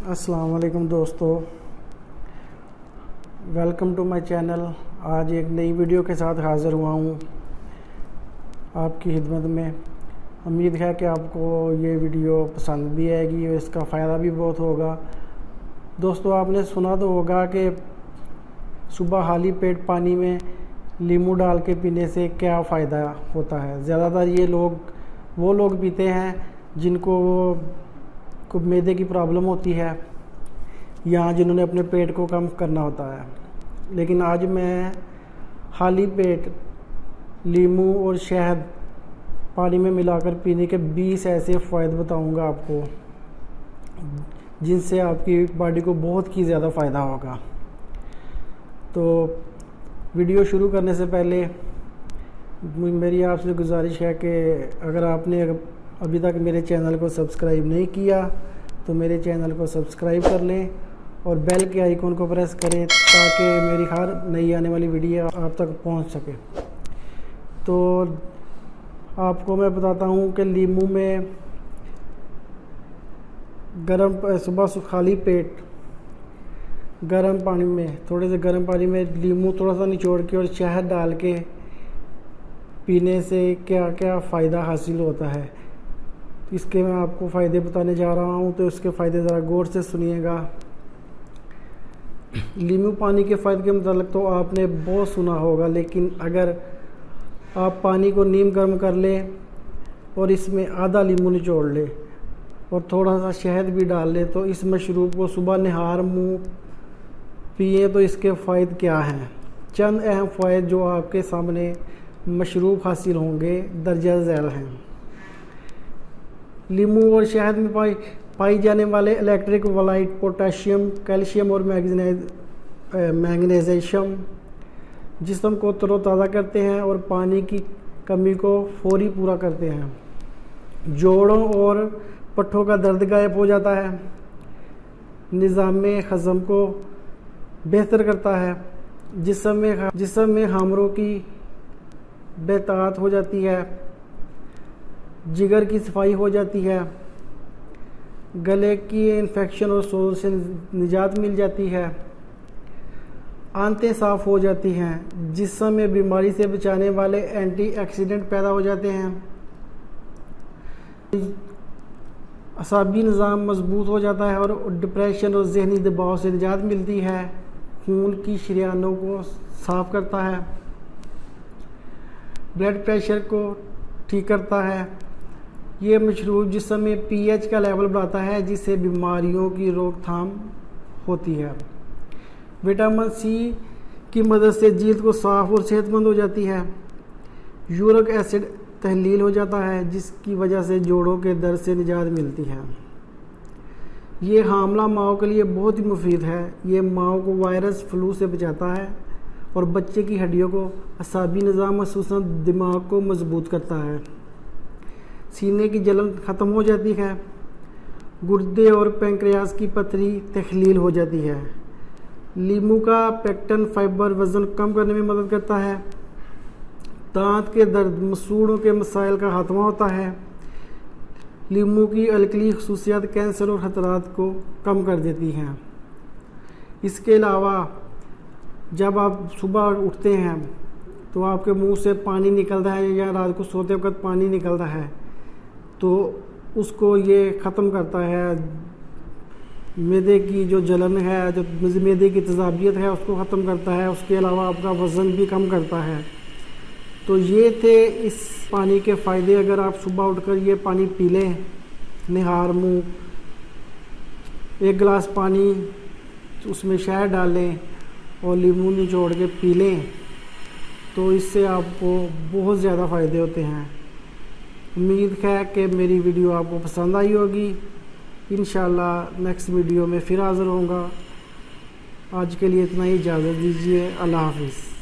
अस्सलाम वालेकुम दोस्तों, वेलकम टू माय चैनल। आज एक नई वीडियो के साथ हाज़िर हुआ हूँ आपकी खिदमत में। उम्मीद है कि आपको ये वीडियो पसंद भी आएगी और इसका फ़ायदा भी बहुत होगा। दोस्तों, आपने सुना तो होगा कि सुबह खाली पेट पानी में नींबू डाल के पीने से क्या फ़ायदा होता है। ज़्यादातर ये वो लोग पीते हैं जिनको मैदे की प्रॉब्लम होती है या जिन्होंने अपने पेट को कम करना होता है। लेकिन आज मैं खाली पेट नींबू और शहद पानी में मिलाकर पीने के 20 ऐसे फ़ायदे बताऊंगा आपको, जिनसे आपकी बॉडी को बहुत ही ज़्यादा फ़ायदा होगा। तो वीडियो शुरू करने से पहले मेरी आपसे गुजारिश है कि अगर आपने अभी तक मेरे चैनल को सब्सक्राइब नहीं किया तो मेरे चैनल को सब्सक्राइब कर लें और बेल के आइकन को प्रेस करें ताकि मेरी हर नई आने वाली वीडियो आप तक पहुंच सके। तो आपको मैं बताता हूं कि नींबू में सुबह खाली पेट गर्म पानी में थोड़े से गर्म पानी में नींबू थोड़ा सा निचोड़ के और शहद डाल के पीने से क्या क्या फ़ायदा हासिल होता है, इसके मैं आपको फ़ायदे बताने जा रहा हूँ। तो इसके फ़ायदे ज़रा गौर से सुनिएगा। नींबू पानी के फ़ायदे के मतलब तो आपने बहुत सुना होगा, लेकिन अगर आप पानी को नीम गर्म कर लें और इसमें आधा नींबू निचोड़ लें और थोड़ा सा शहद भी डाल लें तो इस मशरूब को सुबह निहार मुँह पिए तो इसके फ़ायदे क्या हैं। चंद अहम फ़ायदे जो आपके सामने मशरूब हासिल होंगे दर्जा झैल हैं। नींबू और शहद में पाई जाने वाले इलेक्ट्रोलाइट, पोटेशियम, कैल्शियम और मैग्नीशियम जिस्म को तरोताज़ा करते हैं और पानी की कमी को फौरी पूरा करते हैं। जोड़ों और पट्ठों का दर्द गायब हो जाता है। निज़ाम हज़म को बेहतर करता है। जिस्म में हार्मोनों की बेताकत हो जाती है। जिगर की सफाई हो जाती है। गले की इन्फेक्शन और सोज से निजात मिल जाती है। आंतें साफ़ हो जाती हैं। जिस्म में बीमारी से बचाने वाले एंटीऑक्सीडेंट पैदा हो जाते हैं। असाबी निज़ाम मजबूत हो जाता है और डिप्रेशन और जहनी दबाव से निजात मिलती है। खून की शरियानों को साफ़ करता है। ब्लड प्रेशर को ठीक करता है। ये मशरूब जिस्म में pH का लेवल बढ़ाता है जिससे बीमारियों की रोकथाम होती है। विटामिन सी की मदद से जल्द को साफ़ और सेहतमंद हो जाती है। यूरिक एसिड तहलील हो जाता है जिसकी वजह से जोड़ों के दर्द से निजात मिलती है। ये हामला माओं के लिए बहुत ही मुफीद है। ये माओं को वायरस फ्लू से बचाता है और बच्चे की हड्डियों को असाबी निज़ाम खुसूसन दिमाग को मजबूत करता है। सीने की जलन ख़त्म हो जाती है। गुर्दे और पैंक्रियास की पथरी तख्लील हो जाती है। नींबू का पेक्टिन फाइबर वज़न कम करने में मदद करता है। दांत के दर्द मसूड़ों के मसाइल का खात्मा होता है। नींबू की अल्कली खसूसियात कैंसर और खतरात को कम कर देती हैं। इसके अलावा जब आप सुबह उठते हैं तो आपके मुंह से पानी निकलता है या रात को सोते वक्त पानी निकलता है तो उसको ये ख़त्म करता है। मैदे की जो जलन है, जो मैदे की तेज़ाबियत है, उसको ख़त्म करता है। उसके अलावा आपका वज़न भी कम करता है। तो ये थे इस पानी के फ़ायदे। अगर आप सुबह उठकर ये पानी पी लें निहार मुँह, 1 गिलास पानी उसमें शहद डाल लें और नींबू निचोड़ के पी लें तो इससे आपको बहुत ज़्यादा फ़ायदे होते हैं। उम्मीद है कि मेरी वीडियो आपको पसंद आई होगी। इंशाल्लाह नेक्स्ट वीडियो में फिर हाज़िर होऊंगा। आज के लिए इतना ही, इजाज़त दीजिए। अल्लाह हाफ़िज़।